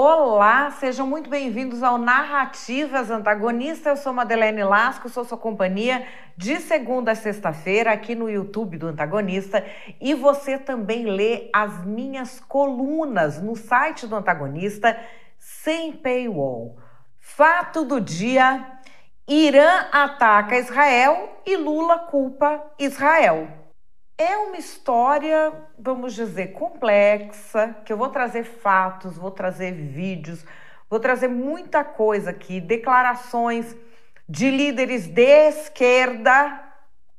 Olá, sejam muito bem-vindos ao Narrativas Antagonistas. Eu sou Madeleine Lasco, sou sua companhia de segunda a sexta-feira aqui no YouTube do Antagonista, e você também lê as minhas colunas no site do Antagonista sem paywall. Fato do dia: Irã ataca Israel e Lula culpa Israel. É uma história, vamos dizer, complexa, que eu vou trazer fatos, vou trazer vídeos, vou trazer muita coisa aqui, declarações de líderes de esquerda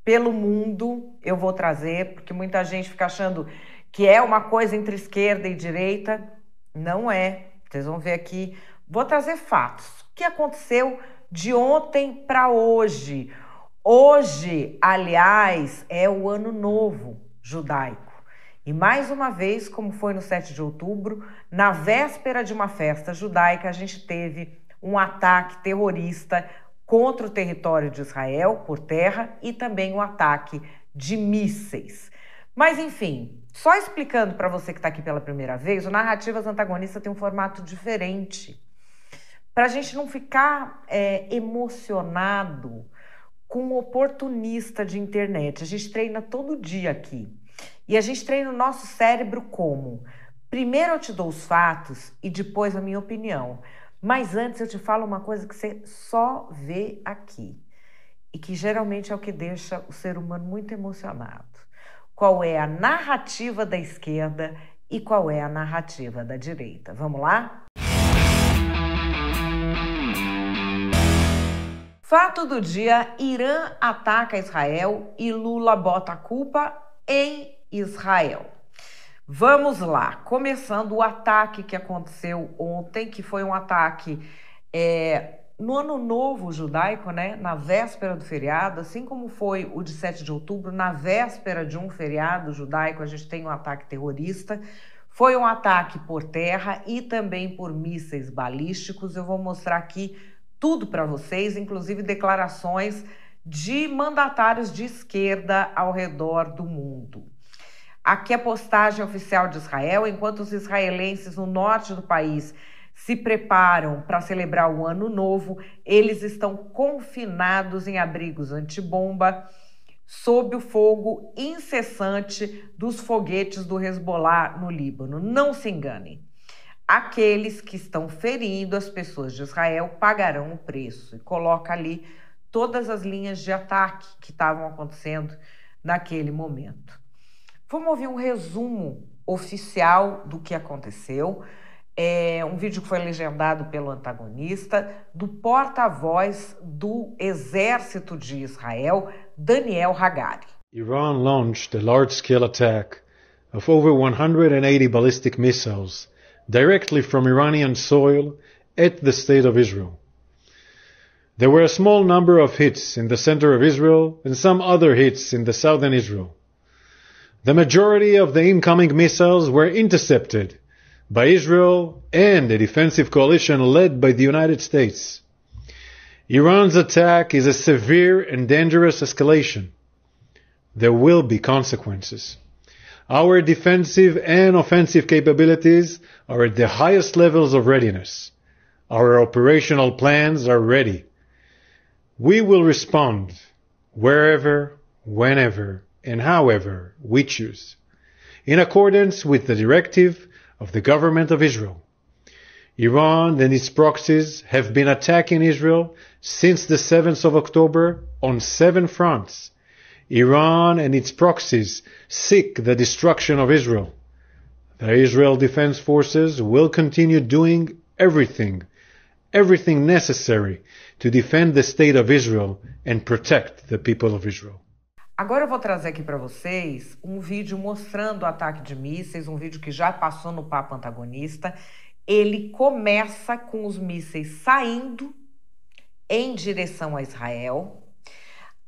pelo mundo, eu vou trazer, porque muita gente fica achando que é uma coisa entre esquerda e direita. Não é. Vocês vão ver aqui. Vou trazer fatos. O que aconteceu de ontem para hoje? Hoje, aliás, é o Ano Novo Judaico. E mais uma vez, como foi no 7 de outubro, na véspera de uma festa judaica, a gente teve um ataque terrorista contra o território de Israel por terra e também um ataque de mísseis. Mas, enfim, só explicando para você que está aqui pela primeira vez, o Narrativas Antagonista tem um formato diferente, para a gente não ficar emocionado com um oportunista de internet. A gente treina todo dia aqui. E a gente treina o nosso cérebro como? Primeiro eu te dou os fatos e depois a minha opinião. Mas antes eu te falo uma coisa que você só vê aqui. E que geralmente é o que deixa o ser humano muito emocionado. Qual é a narrativa da esquerda e qual é a narrativa da direita? Vamos lá? Fato do dia: Irã ataca Israel e Lula bota a culpa em Israel. Vamos lá, começando o ataque que aconteceu ontem, que foi um ataque no Ano Novo Judaico, né? Na véspera do feriado, assim como foi o de 7 de outubro, na véspera de um feriado judaico, a gente tem um ataque terrorista. Foi um ataque por terra e também por mísseis balísticos. Eu vou mostrar aqui tudo para vocês, inclusive declarações de mandatários de esquerda ao redor do mundo. Aqui a postagem oficial de Israel: enquanto os israelenses no norte do país se preparam para celebrar o Ano Novo, eles estão confinados em abrigos antibomba, sob o fogo incessante dos foguetes do Hezbollah no Líbano. Não se enganem. Aqueles que estão ferindo as pessoas de Israel pagarão o preço. E coloca ali todas as linhas de ataque que estavam acontecendo naquele momento. Vamos ouvir um resumo oficial do que aconteceu. É um vídeo que foi legendado pelo Antagonista, do porta-voz do Exército de Israel, Daniel Hagari. Iran launched a large-scale attack of over 180 ballistic missiles directly from Iranian soil at the State of Israel. There were a small number of hits in the center of Israel and some other hits in the southern Israel. The majority of the incoming missiles were intercepted by Israel and a defensive coalition led by the United States. Iran's attack is a severe and dangerous escalation. There will be consequences. Our defensive and offensive capabilities are at the highest levels of readiness. Our operational plans are ready. We will respond wherever, whenever, and however we choose, in accordance with the directive of the government of Israel. Iran and its proxies have been attacking Israel since the 7th of October on 7 fronts. Iran and its proxies seek the destruction of Israel. The Israel Defense Forces will continue doing everything necessary to defend the state of Israel and protect the people of Israel. Agora eu vou trazer aqui para vocês um vídeo mostrando o ataque de mísseis, um vídeo que já passou no Papo Antagonista. Ele começa com os mísseis saindo em direção a Israel.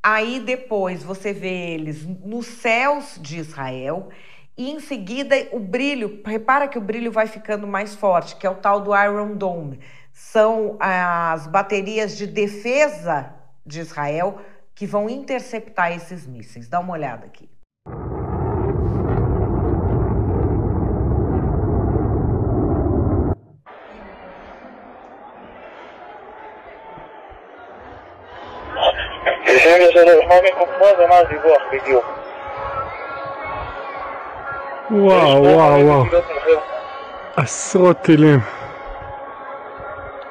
Aí depois você vê eles nos céus de Israel e em seguida o brilho, repara que o brilho vai ficando mais forte, que é o tal do Iron Dome. São as baterias de defesa de Israel que vão interceptar esses mísseis. Dá uma olhada aqui. וואו, וואו, וואו. עשרות טילים.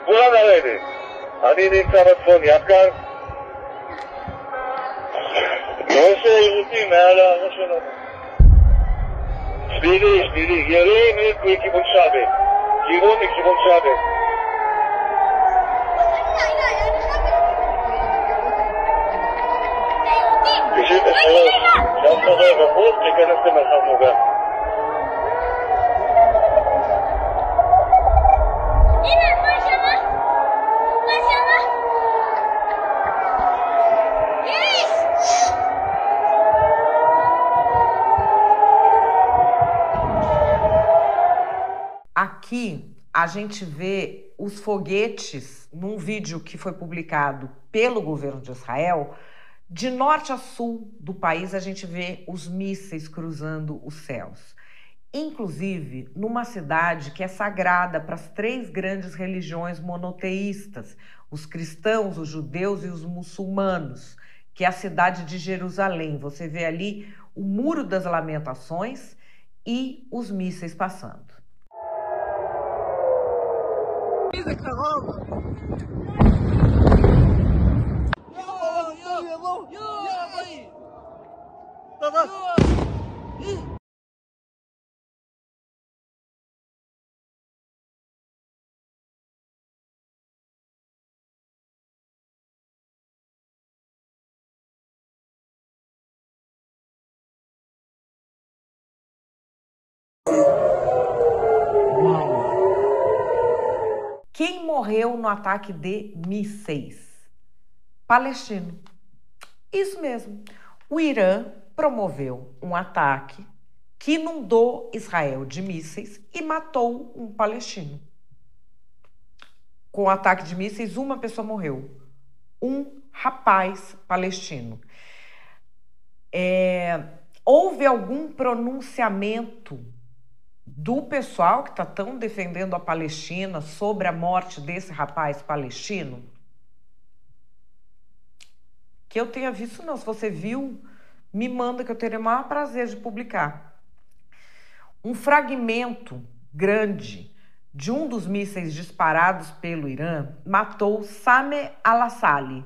כולם לרדת. אני נמצא בצפון יד כאן. ראש עירותים מעל הראש שלנו. שבילי, ירים מכיוון שבת. כיוון מכיוון שבת. תשאיר את השלוש. שאף אחד לא יבחוץ, תיכנס למרחב מוגן. Aqui a gente vê os foguetes num vídeo que foi publicado pelo governo de Israel. De norte a sul do país a gente vê os mísseis cruzando os céus. Inclusive numa cidade que é sagrada para as três grandes religiões monoteístas, os cristãos, os judeus e os muçulmanos, que é a cidade de Jerusalém. Você vê ali o Muro das Lamentações e os mísseis passando. Quem morreu no ataque de mísseis? Palestino. Isso mesmo. O Irã promoveu um ataque que inundou Israel de mísseis e matou um palestino. Com o ataque de mísseis, uma pessoa morreu. Um rapaz palestino. Houve algum pronunciamento do pessoal que está tão defendendo a Palestina sobre a morte desse rapaz palestino? Que eu tenha visto, não. Se você viu, me manda que eu terei o maior prazer de publicar. Um fragmento grande de um dos mísseis disparados pelo Irã matou Sameh al-Assali.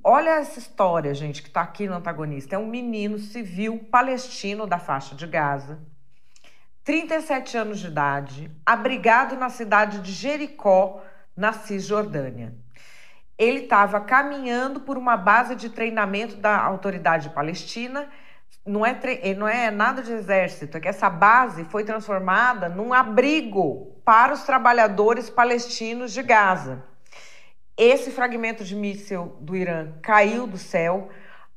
Olha essa história, gente, que está aqui no antagonista. É um menino civil palestino da faixa de Gaza, 37 anos de idade, abrigado na cidade de Jericó, na Cisjordânia. Ele estava caminhando por uma base de treinamento da autoridade palestina. Não é nada de exército, é que essa base foi transformada num abrigo para os trabalhadores palestinos de Gaza. Esse fragmento de míssil do Irã caiu do céu,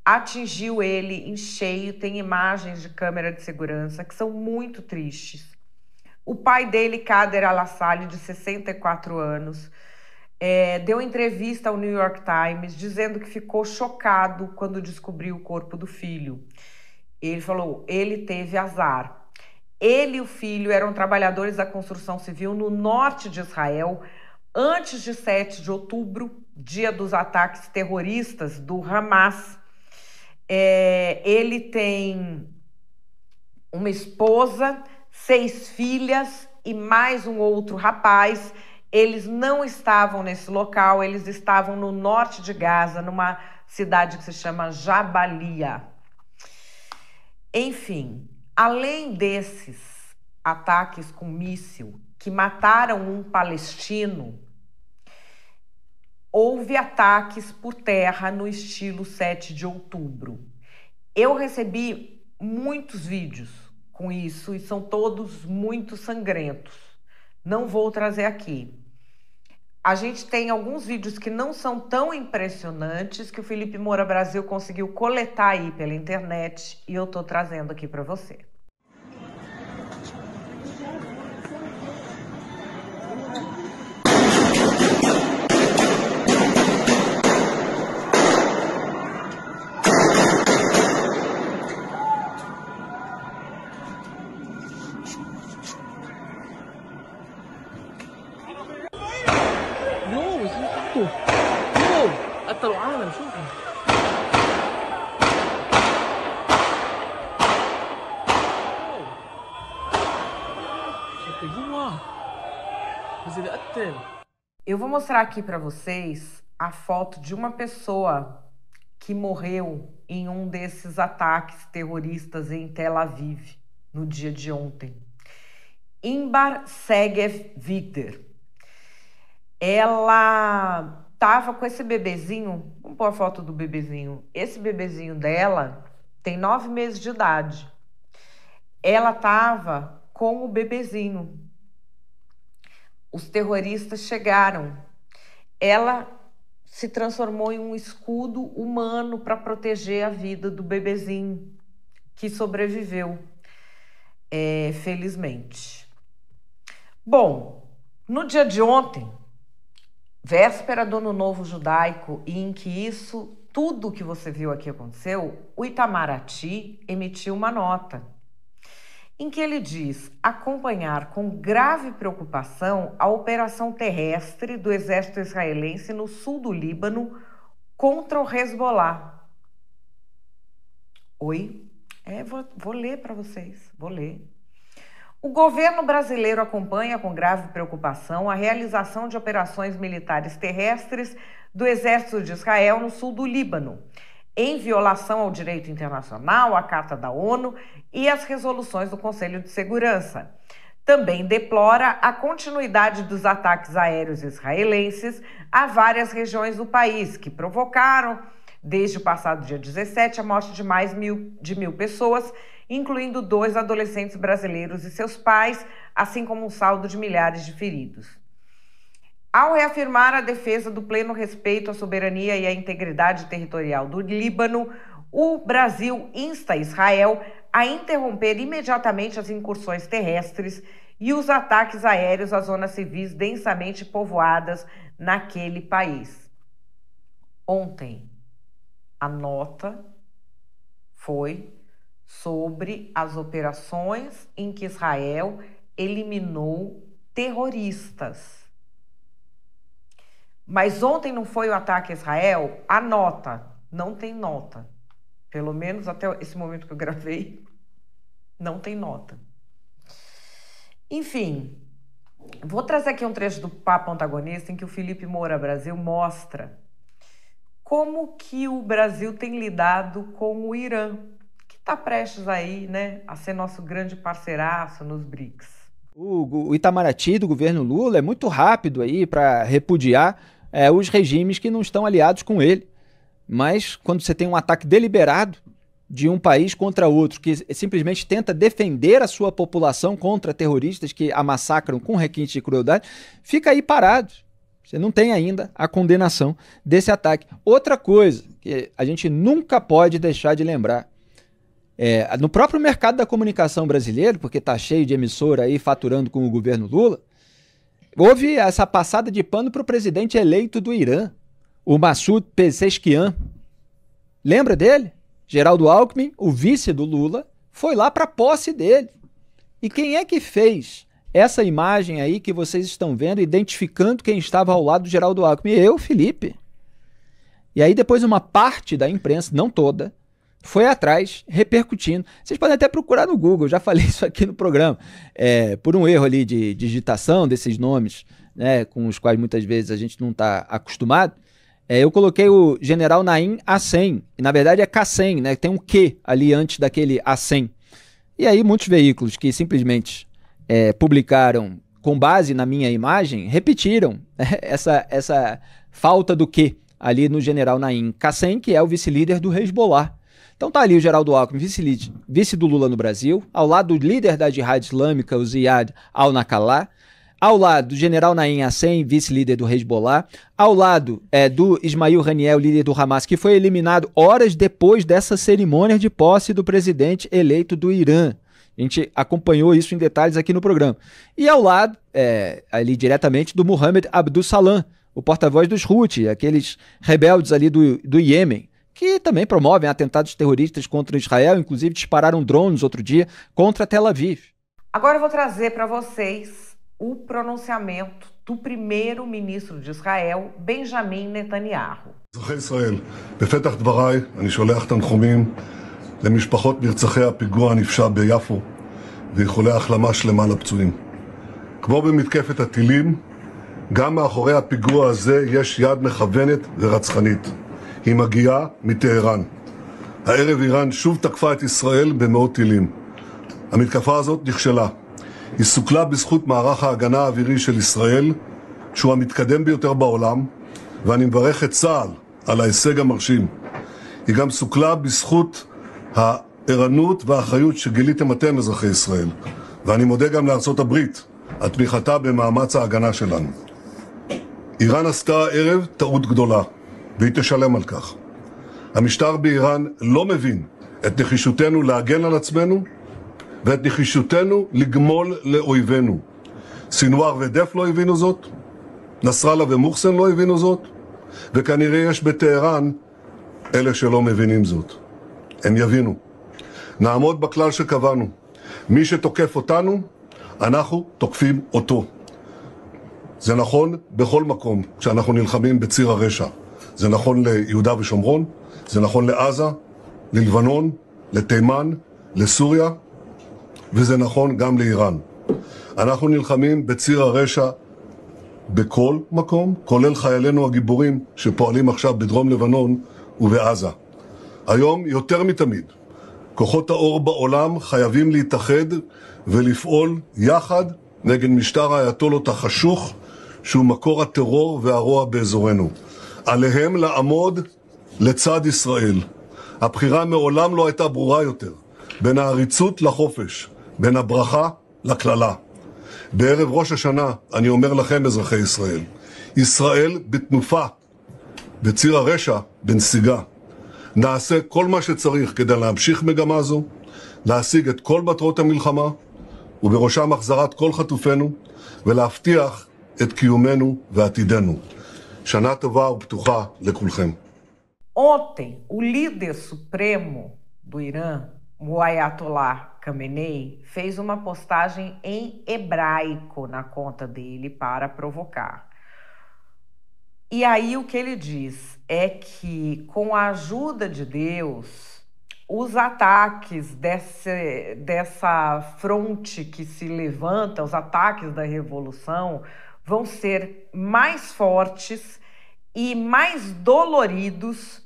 atingiu ele em cheio. Tem imagens de câmera de segurança que são muito tristes. O pai dele, Kader al-Assali, de 64 anos, deu entrevista ao New York Times dizendo que ficou chocado quando descobriu o corpo do filho. Ele falou, ele teve azar. Ele e o filho eram trabalhadores da construção civil no norte de Israel, antes de 7 de outubro, dia dos ataques terroristas do Hamas. Ele tem uma esposa, 6 filhas e mais um outro rapaz. Eles não estavam nesse local, eles estavam no norte de Gaza, numa cidade que se chama Jabalia. Enfim, além desses ataques com míssil que mataram um palestino, houve ataques por terra no estilo 7 de outubro. Eu recebi muitos vídeos com isso e são todos muito sangrentos. Não vou trazer aqui. A gente tem alguns vídeos que não são tão impressionantes que o Felipe Moura Brasil conseguiu coletar aí pela internet e eu tô trazendo aqui para você. قتلوا عالم شوفوا Eu vou mostrar aqui para vocês a foto de uma pessoa que morreu em um desses ataques terroristas em Tel Aviv, no dia de ontem. Inbar Segev Vigder. Ela estava com esse bebezinho, vamos pôr a foto do bebezinho. Esse bebezinho dela tem 9 meses de idade. Ela estava com o bebezinho. Os terroristas chegaram. Ela se transformou em um escudo humano para proteger a vida do bebezinho, que sobreviveu, felizmente. Bom, no dia de ontem, véspera do Ano Novo Judaico, e em que tudo que você viu aqui aconteceu, o Itamaraty emitiu uma nota em que ele diz acompanhar com grave preocupação a operação terrestre do exército israelense no sul do Líbano contra o Hezbollah. Oi? Vou ler para vocês, vou ler. O governo brasileiro acompanha com grave preocupação a realização de operações militares terrestres do exército de Israel no sul do Líbano, em violação ao direito internacional, à Carta da ONU e às resoluções do Conselho de Segurança. Também deplora a continuidade dos ataques aéreos israelenses a várias regiões do país, que provocaram, desde o passado dia 17, a morte de mais de 1.000 pessoas, incluindo 2 adolescentes brasileiros e seus pais, assim como um saldo de milhares de feridos. Ao reafirmar a defesa do pleno respeito à soberania e à integridade territorial do Líbano, o Brasil insta Israel a interromper imediatamente as incursões terrestres e os ataques aéreos às zonas civis densamente povoadas naquele país. Ontem, a nota foi sobre as operações em que Israel eliminou terroristas. Mas ontem não foi o ataque a Israel? A nota. Não tem nota. Pelo menos até esse momento que eu gravei, não tem nota. Enfim, vou trazer aqui um trecho do Papo Antagonista em que o Felipe Moura Brasil mostra como que o Brasil tem lidado com o Irã, que está prestes aí, né, a ser nosso grande parceiraço nos BRICS. O Itamaraty do governo Lula é muito rápido aí para repudiar os regimes que não estão aliados com ele. Mas quando você tem um ataque deliberado de um país contra outro, que simplesmente tenta defender a sua população contra terroristas que a massacram com requinte de crueldade, fica aí parado. Você não tem ainda a condenação desse ataque. Outra coisa que a gente nunca pode deixar de lembrar, no próprio mercado da comunicação brasileiro, porque está cheio de emissora aí faturando com o governo Lula, houve essa passada de pano para o presidente eleito do Irã, o Massoud Pezeshkian. Lembra dele? Geraldo Alckmin, o vice do Lula, foi lá para a posse dele. E quem é que fez essa imagem aí que vocês estão vendo, identificando quem estava ao lado do Geraldo Alckmin? Eu, Felipe. E aí depois uma parte da imprensa, não toda, foi atrás, repercutindo. Vocês podem até procurar no Google, já falei isso aqui no programa. Por um erro ali de digitação desses nomes, né, com os quais muitas vezes a gente não está acostumado, eu coloquei o general Naim Assem, e na verdade é Qassem, né, tem um Q ali antes daquele Assem. E aí muitos veículos que simplesmente publicaram com base na minha imagem, repetiram essa falta do Q ali no general Naim Qassem, que é o vice-líder do Hezbollah. Então tá ali o Geraldo Alckmin, vice do Lula no Brasil, ao lado do líder da Jihad Islâmica, o Ziad al-Naqallah, ao lado do general Naim Assem, vice-líder do Hezbollah, ao lado do Ismail Haniyeh, líder do Hamas, que foi eliminado horas depois dessa cerimônia de posse do presidente eleito do Irã. A gente acompanhou isso em detalhes aqui no programa. E ao lado, ali diretamente, do Mohammed Abdul Salam, o porta-voz dos Houthi, aqueles rebeldes ali do Iêmen, que também promovem atentados terroristas contra Israel, inclusive dispararam drones outro dia contra Tel Aviv. Agora eu vou trazer para vocês o pronunciamento do primeiro-ministro de Israel, Benjamin Netanyahu. אזרחי ישראל, בפתח דבריי אני שולח תנחומים למשפחות נרצחי הפיגוע הנפשע ביפו ואיחולי החלמה שלמה לפצועים. כמו במתקפת הטילים גם מאחורי הפיגוע הזה יש יד מכוונת ורצחנית. היא מגיעה מטהרן. הערב איראן שוב תקפה את ישראל במאות טילים. המתקפה הזאת נכשלה. היא סוכלה בזכות מערך ההגנה האווירי של ישראל, שהוא המתקדם ביותר בעולם, ואני מברך את צה"ל על ההישג המרשים. היא גם סוכלה בזכות הערנות והאחריות שגיליתם אתם, אזרחי ישראל. ואני מודה גם לארצות הברית על תמיכתה במאמץ ההגנה שלנו. איראן עשתה הערב טעות גדולה, והיא תשלם על כך. המשטר באיראן לא מבין את נחישותנו להגן על עצמנו, ואת נחישותנו לגמול לאויבינו. סינואר ודף לא הבינו זאת, נסראללה ומוחסן לא הבינו זאת, וכנראה יש בטהרן אלה שלא מבינים זאת. הם יבינו. נעמוד בכלל שקבענו. מי שתוקף אותנו, אנחנו תוקפים אותו. זה נכון בכל מקום כשאנחנו נלחמים בציר הרשע. זה נכון ליהודה ושומרון, זה נכון לעזה, ללבנון, לתימן, לסוריה, וזה נכון גם לאיראן. אנחנו נלחמים בציר הרשע בכל מקום, כולל חיילינו הגיבורים שפועלים עכשיו בדרום לבנון ובעזה. היום יותר מתמיד, כוחות האור בעולם חייבים להתאחד ולפעול יחד נגד משטר האייתולות החשוך, שהוא מקור הטרור והרוע באזורנו. עליהם לעמוד לצד ישראל. הבחירה מעולם לא הייתה ברורה יותר, בין העריצות לחופש, בין הברכה לכללה. בערב ראש השנה אני אומר לכם, אזרחי ישראל, ישראל בתנופה, בציר הרשע בנסיגה. נעשה כל מה שצריך כדי להמשיך מגמה זו, להשיג את כל מטרות המלחמה, ובראשם החזרת כל חטופינו, ולהבטיח את קיומנו ועתידנו. שנה טובה ופתוחה לכולכם. Ontem, o líder supremo do Irã, o Ayatollah Khamenei, fez uma postagem em hebraico na conta dele para provocar. E aí o que ele diz é que, com a ajuda de Deus, os ataques dessa fronte que se levanta, os ataques da revolução, vão ser mais fortes e mais doloridos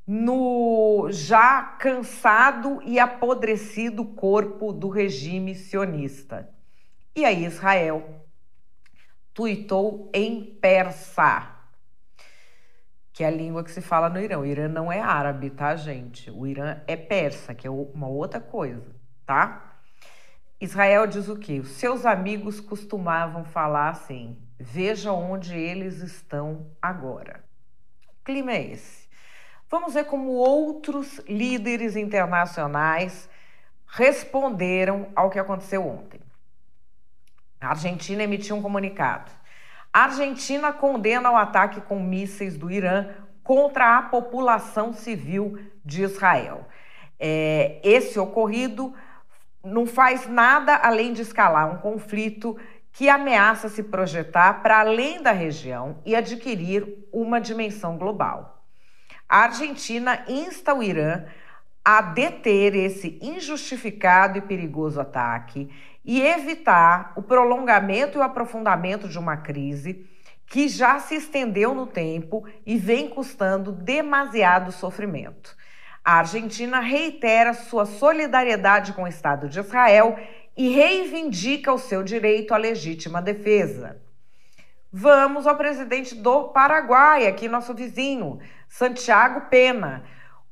no já cansado e apodrecido corpo do regime sionista. E aí Israel tuitou em persa, que é a língua que se fala no Irã. O Irã não é árabe, tá, gente? O Irã é persa, que é uma outra coisa, tá? Israel diz o quê? Os seus amigos costumavam falar assim: veja onde eles estão agora. O clima é esse. Vamos ver como outros líderes internacionais responderam ao que aconteceu ontem. A Argentina emitiu um comunicado. A Argentina condena o ataque com mísseis do Irã contra a população civil de Israel. Esse ocorrido não faz nada além de escalar um conflito que ameaça se projetar para além da região e adquirir uma dimensão global. A Argentina insta o Irã a deter esse injustificado e perigoso ataque e evitar o prolongamento e o aprofundamento de uma crise que já se estendeu no tempo e vem custando demasiado sofrimento. A Argentina reitera sua solidariedade com o Estado de Israel e reivindica o seu direito à legítima defesa. Vamos ao presidente do Paraguai, aqui nosso vizinho, Santiago Pena.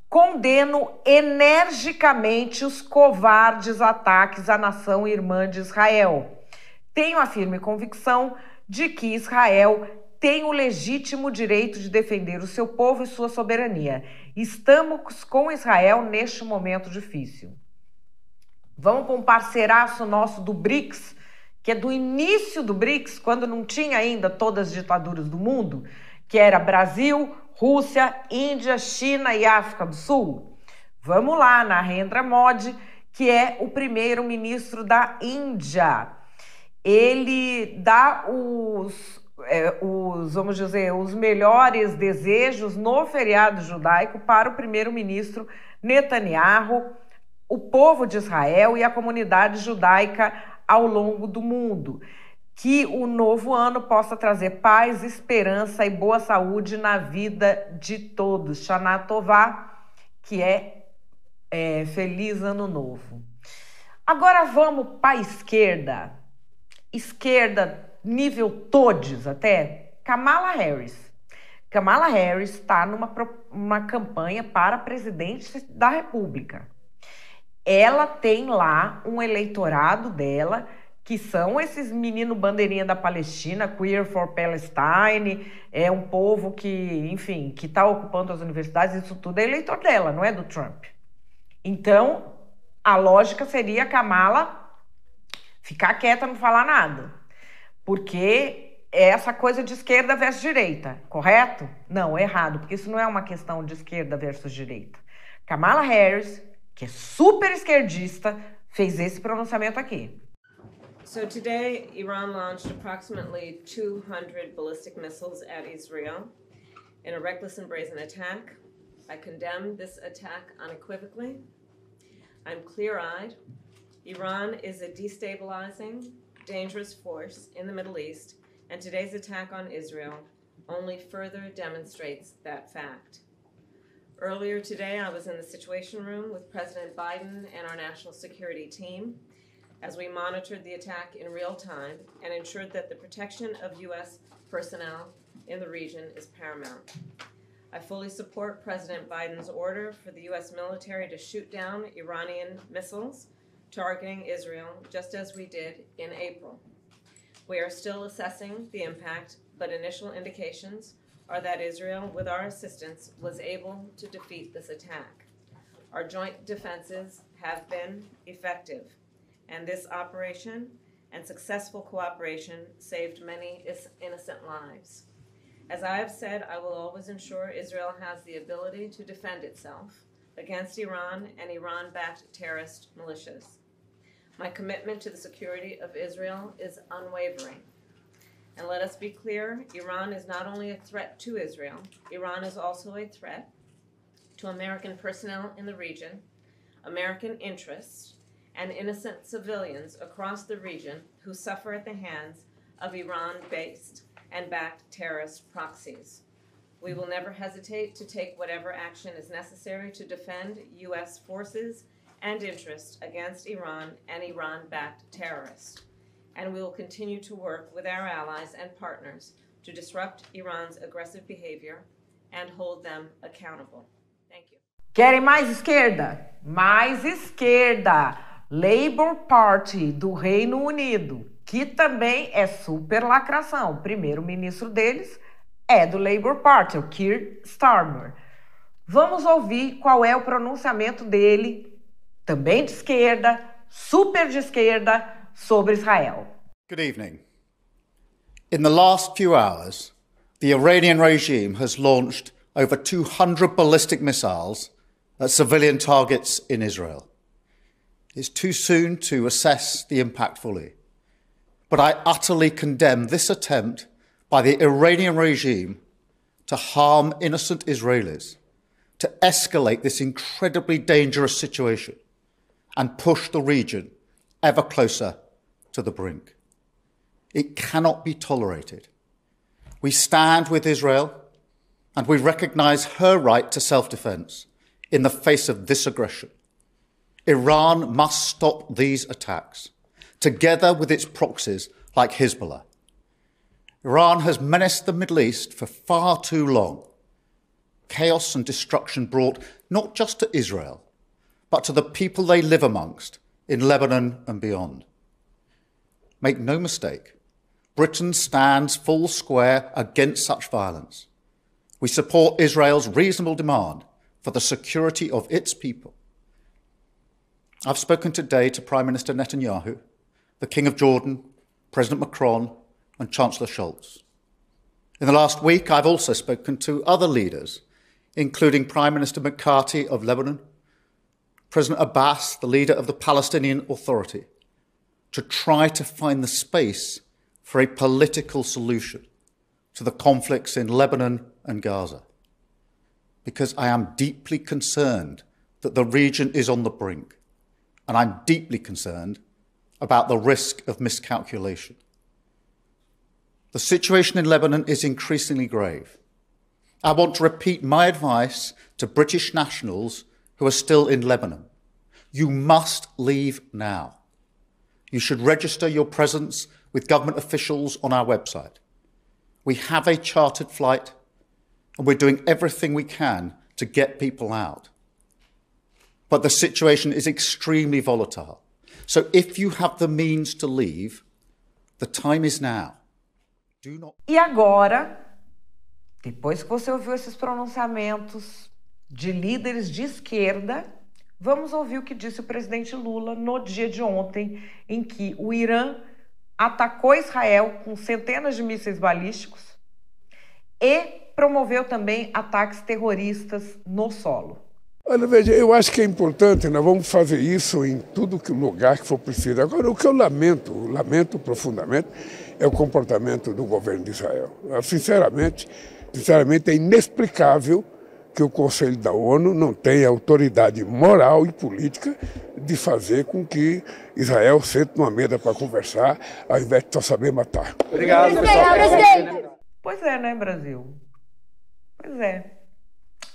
Condeno energicamente os covardes ataques à nação irmã de Israel. Tenho a firme convicção de que Israel tem o legítimo direito de defender o seu povo e sua soberania. Estamos com Israel neste momento difícil. Vamos para um parceiraço nosso do BRICS, que é do início do BRICS, quando não tinha ainda todas as ditaduras do mundo, que era Brasil, Rússia, Índia, China e África do Sul. Vamos lá, Narendra Modi, que é o primeiro-ministro da Índia. Ele dá vamos dizer, os melhores desejos no feriado judaico para o primeiro-ministro Netanyahu, o povo de Israel e a comunidade judaica ao longo do mundo. Que o novo ano possa trazer paz, esperança e boa saúde na vida de todos. Shana Tová, que é Feliz Ano Novo. Agora vamos para a esquerda. Esquerda, nível todes até. Kamala Harris. Kamala Harris está numa campanha para presidente da República. Ela tem lá um eleitorado dela, que são esses meninos bandeirinha da Palestina, Queer for Palestine, é um povo que, enfim, que está ocupando as universidades, isso tudo é eleitor dela, não é do Trump. Então, a lógica seria a Kamala ficar quieta, não falar nada, porque é essa coisa de esquerda versus direita, correto? Não, errado, porque isso não é uma questão de esquerda versus direita. Kamala Harris, que é super esquerdista, fez esse pronunciamento aqui. So today, Iran launched approximately 200 ballistic missiles at Israel in a reckless and brazen attack. I condemn this attack unequivocally. I'm clear-eyed. Iran is a destabilizing, dangerous force in the Middle East, and today's attack on Israel only further demonstrates that fact. Earlier today, I was in the Situation Room with President Biden and our national security team as we monitored the attack in real time and ensured that the protection of U.S. personnel in the region is paramount. I fully support President Biden's order for the U.S. military to shoot down Iranian missiles targeting Israel, just as we did in April. We are still assessing the impact, but initial indications are that Israel, with our assistance, was able to defeat this attack. Our joint defenses have been effective, and this operation and successful cooperation saved many innocent lives. As I have said, I will always ensure Israel has the ability to defend itself against Iran and Iran-backed terrorist militias. My commitment to the security of Israel is unwavering. And let us be clear, Iran is not only a threat to Israel, Iran is also a threat to American personnel in the region, American interests, and innocent civilians across the region who suffer at the hands of Iran-based and backed terrorist proxies. We will never hesitate to take whatever action is necessary to defend U.S. forces and interests against Iran and Iran-backed terrorists. And we will continue to work with our allies and partners to disrupt Iran's aggressive behavior and hold them accountable. Thank you. Querem mais esquerda? Mais esquerda! Labour Party do Reino Unido, que também é super lacração. O primeiro-ministro deles é do Labour Party, o Keir Starmer. Vamos ouvir qual é o pronunciamento dele, também de esquerda, super de esquerda, sobre Israel. Good evening. In the last few hours, the Iranian regime has launched over 200 ballistic missiles at civilian targets in Israel. It's too soon to assess the impact fully, but I utterly condemn this attempt by the Iranian regime to harm innocent Israelis, to escalate this incredibly dangerous situation and push the region ever closer to the brink. It cannot be tolerated. We stand with Israel and we recognise her right to self-defence in the face of this aggression. Iran must stop these attacks, together with its proxies like Hezbollah. Iran has menaced the Middle East for far too long. Chaos and destruction brought not just to Israel, but to the people they live amongst in Lebanon and beyond. Make no mistake, Britain stands full square against such violence. We support Israel's reasonable demand for the security of its people. I've spoken today to Prime Minister Netanyahu, the King of Jordan, President Macron, and Chancellor Scholz. In the last week, I've also spoken to other leaders, including Prime Minister McCarthy of Lebanon, President Abbas, the leader of the Palestinian Authority, to try to find the space for a political solution to the conflicts in Lebanon and Gaza. Because I am deeply concerned that the region is on the brink, and I'm deeply concerned about the risk of miscalculation. The situation in Lebanon is increasingly grave. I want to repeat my advice to British nationals who are still in Lebanon. You must leave now. You should register your presence with government officials on our website. We have a chartered flight, and we're doing everything we can to get people out. But the situation is extremely volatile. So if you have the means to leave, the time is now. Do not... E agora, depois que você ouviu esses pronunciamentos de líderes de esquerda, vamos ouvir o que disse o presidente Lula no dia de ontem, em que o Irã atacou Israel com centenas de mísseis balísticos e promoveu também ataques terroristas no solo. Olha, veja, eu acho que é importante, nós vamos fazer isso em tudo que lugar que for preciso. Agora, o que eu lamento profundamente, é o comportamento do governo de Israel. Sinceramente, é inexplicável que o Conselho da ONU não tenha autoridade moral e política de fazer com que Israel sente numa mesa para conversar, ao invés de só saber matar. Obrigado, pessoal. Pois é, né, Brasil? Pois é.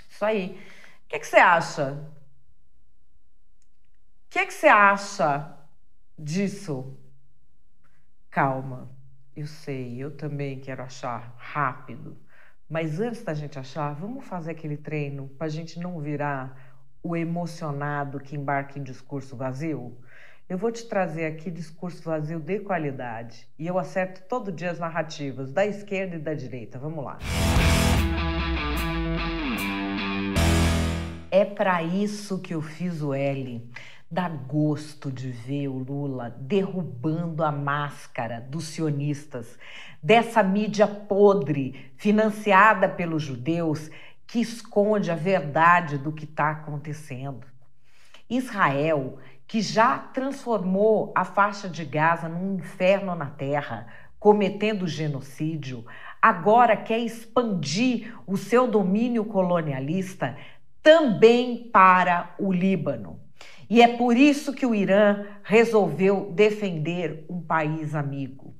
Isso aí. O que você acha? O que você acha disso? Calma. Eu sei, eu também quero achar rápido. Mas antes da gente achar, vamos fazer aquele treino para a gente não virar o emocionado que embarca em discurso vazio? Eu vou te trazer aqui discurso vazio de qualidade. E eu acerto todo dia as narrativas, da esquerda e da direita. Vamos lá. É para isso que eu fiz o L. Dá gosto de ver o Lula derrubando a máscara dos sionistas, dessa mídia podre, financiada pelos judeus, que esconde a verdade do que está acontecendo. Israel, que já transformou a faixa de Gaza num inferno na terra, cometendo genocídio, agora quer expandir o seu domínio colonialista também para o Líbano. E é por isso que o Irã resolveu defender um país amigo.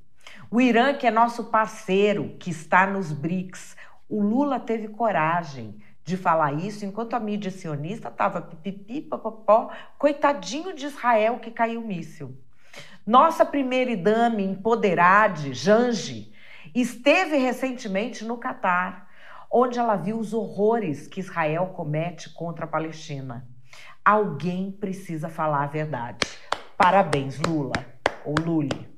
O Irã, que é nosso parceiro, que está nos BRICS. O Lula teve coragem de falar isso enquanto a mídia sionista estava pipipi, papapó, coitadinho de Israel que caiu o míssil. Nossa primeira-dama empoderada, Janji, esteve recentemente no Catar, onde ela viu os horrores que Israel comete contra a Palestina. Alguém precisa falar a verdade. Parabéns, Lula, ou Luli.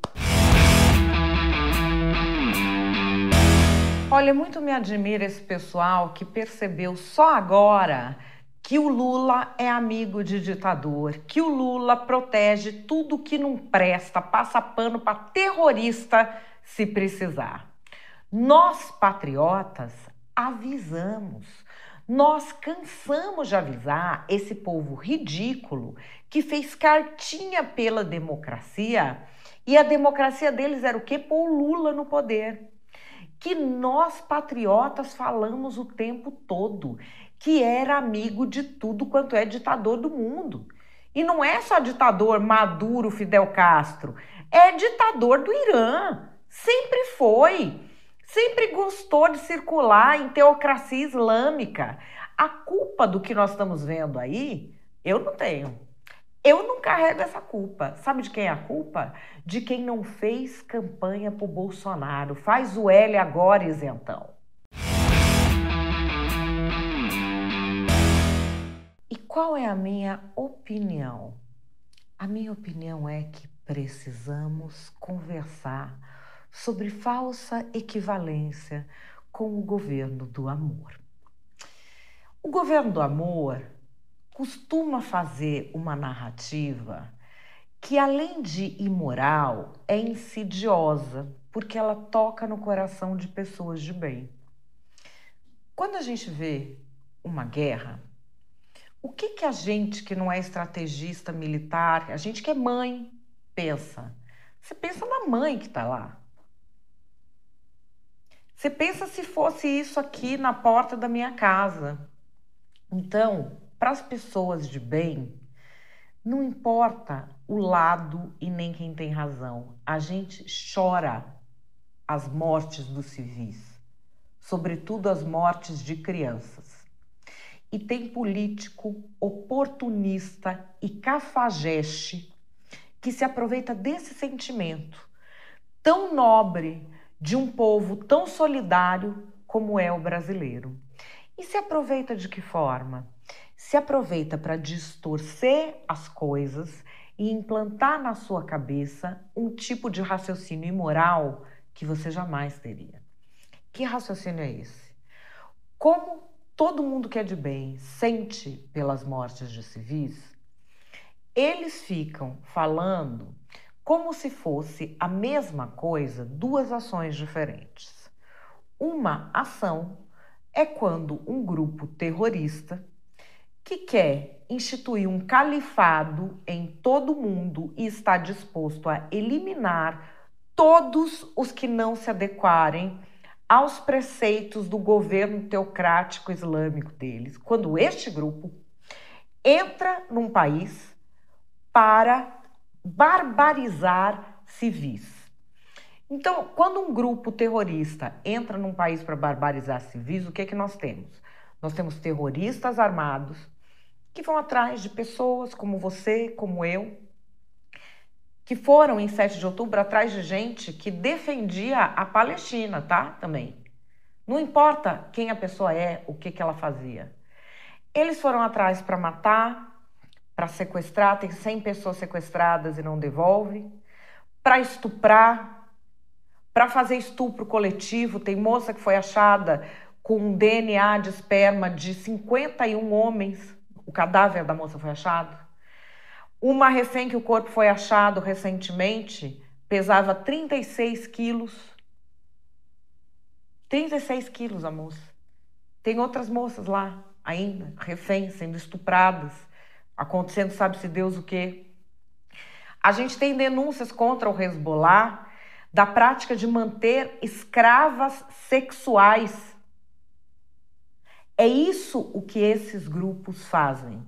Olha, muito me admira esse pessoal que percebeu só agora que o Lula é amigo de ditador, que o Lula protege tudo que não presta, passa pano para terrorista se precisar. Nós, patriotas, avisamos. Nós cansamos de avisar esse povo ridículo que fez cartinha pela democracia e a democracia deles era o quê? Pôr o Lula no poder. Que nós, patriotas, falamos o tempo todo que era amigo de tudo quanto é ditador do mundo. E não é só ditador Maduro, Fidel Castro, é ditador do Irã. Sempre foi. Sempre gostou de circular em teocracia islâmica. A culpa do que nós estamos vendo aí, eu não tenho. Eu não carrego essa culpa. Sabe de quem é a culpa? De quem não fez campanha pro Bolsonaro. Faz o L agora, isentão. E qual é a minha opinião? A minha opinião é que precisamos conversar sobre falsa equivalência com o governo do amor. O governo do amor costuma fazer uma narrativa que, além de imoral, é insidiosa, porque ela toca no coração de pessoas de bem. Quando a gente vê uma guerra, o que a gente que não é estrategista militar, a gente que é mãe, pensa? Você pensa na mãe que está lá. Você pensa se fosse isso aqui na porta da minha casa. Então, para as pessoas de bem, não importa o lado e nem quem tem razão. A gente chora as mortes dos civis, sobretudo as mortes de crianças. E tem político oportunista e cafajeste que se aproveita desse sentimento tão nobre de um povo tão solidário como é o brasileiro. E se aproveita de que forma? Se aproveita para distorcer as coisas e implantar na sua cabeça um tipo de raciocínio imoral que você jamais teria. Que raciocínio é esse? Como todo mundo que é de bem sente pelas mortes de civis, eles ficam falando como se fosse a mesma coisa, duas ações diferentes. Uma ação é quando um grupo terrorista que quer instituir um califado em todo o mundo e está disposto a eliminar todos os que não se adequarem aos preceitos do governo teocrático islâmico deles. Quando este grupo entra num país para barbarizar civis. Então, quando um grupo terrorista entra num país para barbarizar civis, o que é que nós temos? Nós temos terroristas armados que vão atrás de pessoas como você, como eu, que foram em 7 de outubro atrás de gente que defendia a Palestina, tá? Também. Não importa quem a pessoa é, o que ela fazia. Eles foram atrás para matar, para sequestrar, tem 100 pessoas sequestradas e não devolve, para estuprar, para fazer estupro coletivo. Tem moça que foi achada com um DNA de esperma de 51 homens, o cadáver da moça foi achado. Uma refém que o corpo foi achado recentemente pesava 36 quilos. 36 quilos a moça. Tem outras moças lá ainda, reféns, sendo estupradas, acontecendo sabe-se Deus o quê. A gente tem denúncias contra o Hezbollah da prática de manter escravas sexuais. É isso o que esses grupos fazem.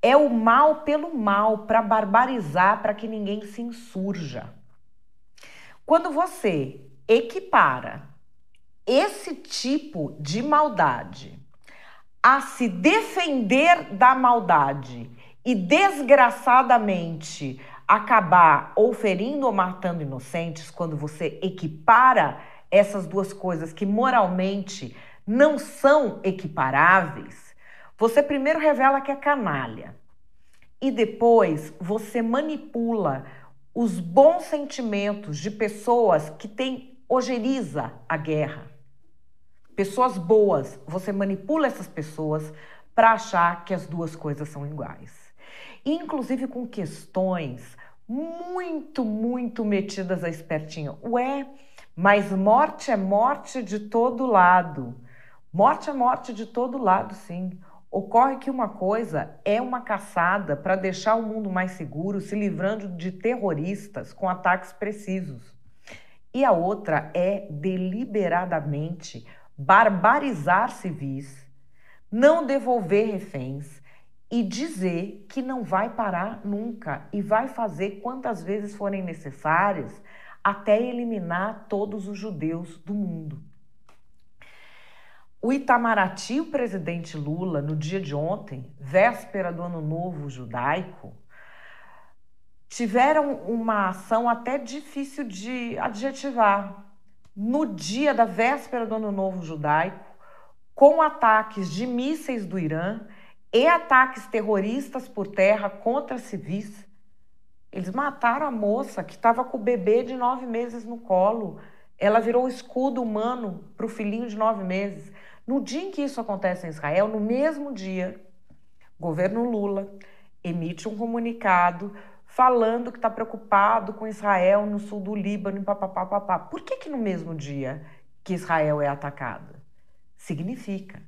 É o mal pelo mal, para barbarizar, para que ninguém se insurja. Quando você equipara esse tipo de maldade a se defender da maldade e desgraçadamente acabar ou ferindo ou matando inocentes, quando você equipara essas duas coisas que moralmente não são equiparáveis, você primeiro revela que é canalha e depois você manipula os bons sentimentos de pessoas que têm ojeriza a guerra. Pessoas boas, você manipula essas pessoas para achar que as duas coisas são iguais. Inclusive com questões muito metidas à espertinha. Ué, mas morte é morte de todo lado. Morte é morte de todo lado, sim. Ocorre que uma coisa é uma caçada para deixar o mundo mais seguro, se livrando de terroristas com ataques precisos. E a outra é deliberadamente barbarizar civis, não devolver reféns e dizer que não vai parar nunca e vai fazer quantas vezes forem necessárias até eliminar todos os judeus do mundo. O Itamaraty, o presidente Lula, no dia de ontem, véspera do Ano Novo Judaico, tiveram uma ação até difícil de adjetivar. No dia da véspera do Ano Novo Judaico, com ataques de mísseis do Irã e ataques terroristas por terra contra civis, eles mataram a moça que estava com o bebê de 9 meses no colo. Ela virou escudo humano para o filhinho de 9 meses. No dia em que isso acontece em Israel, no mesmo dia, o governo Lula emite um comunicado falando que está preocupado com Israel no sul do Líbano e papapá. Por que no mesmo dia que Israel é atacada? Significa.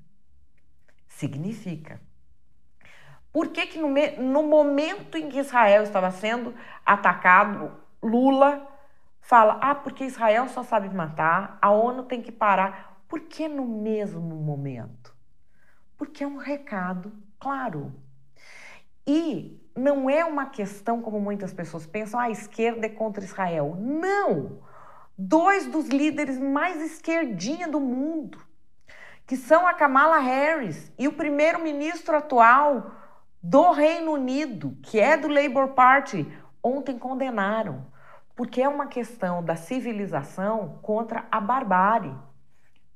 Por que no momento em que Israel estava sendo atacado, Lula fala, porque Israel só sabe matar, a ONU tem que parar. Por que no mesmo momento? Porque é um recado claro. E não é uma questão como muitas pessoas pensam, a esquerda é contra Israel. Não! dois dos líderes mais esquerdinha do mundo, que são a Kamala Harris e o primeiro-ministro atual do Reino Unido, que é do Labour Party, ontem condenaram, porque é uma questão da civilização contra a barbárie,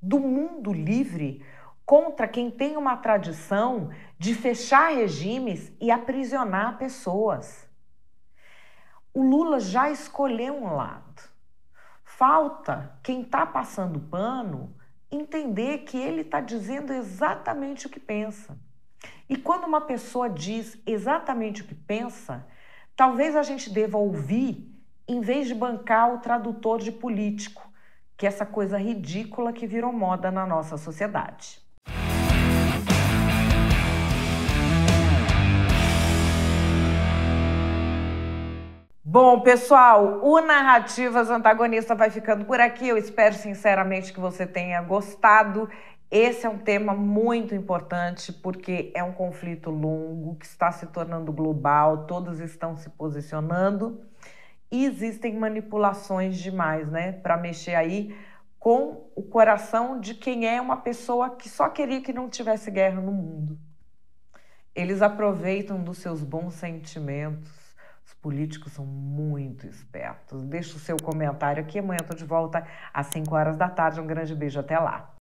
do mundo livre contra quem tem uma tradição de fechar regimes e aprisionar pessoas. O Lula já escolheu um lado. Falta quem está passando pano entender que ele está dizendo exatamente o que pensa. E quando uma pessoa diz exatamente o que pensa, talvez a gente deva ouvir em vez de bancar o tradutor de político, que é essa coisa ridícula que virou moda na nossa sociedade. Bom, pessoal, o Narrativas Antagonista vai ficando por aqui. Eu espero sinceramente que você tenha gostado. Esse é um tema muito importante porque é um conflito longo que está se tornando global, todos estão se posicionando e existem manipulações demais, né, para mexer aí com o coração de quem é uma pessoa que só queria que não tivesse guerra no mundo. Eles aproveitam dos seus bons sentimentos. Os políticos são muito espertos. Deixa o seu comentário aqui. Amanhã eu tô de volta às 5 horas da tarde. Um grande beijo. Até lá.